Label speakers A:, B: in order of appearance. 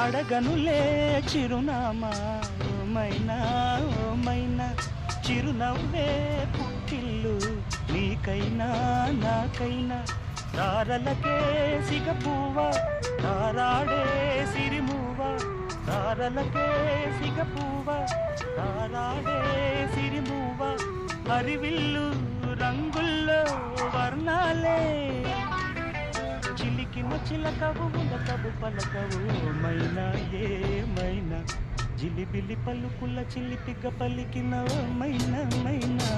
A: అడగనులే చిరునామా ఓమైనా ఓమైనా చిరునవ్వే పుట్టిల్లు నీకైనా నాకైనా తారలకే సిగపువ్వ తారాడే సిరిమువ్వ తారలకే సిగపువ్వ తారాడే సిరిమువ్వ హరివిల్లు రంగుల్లో వర్ణాలే చిలికిన చిలకవు ఉండకవు పలకవు మైనా ఏమైనా జిలిబిలి పలుకుల చిలిపిగ పలికిన మైనా మైనా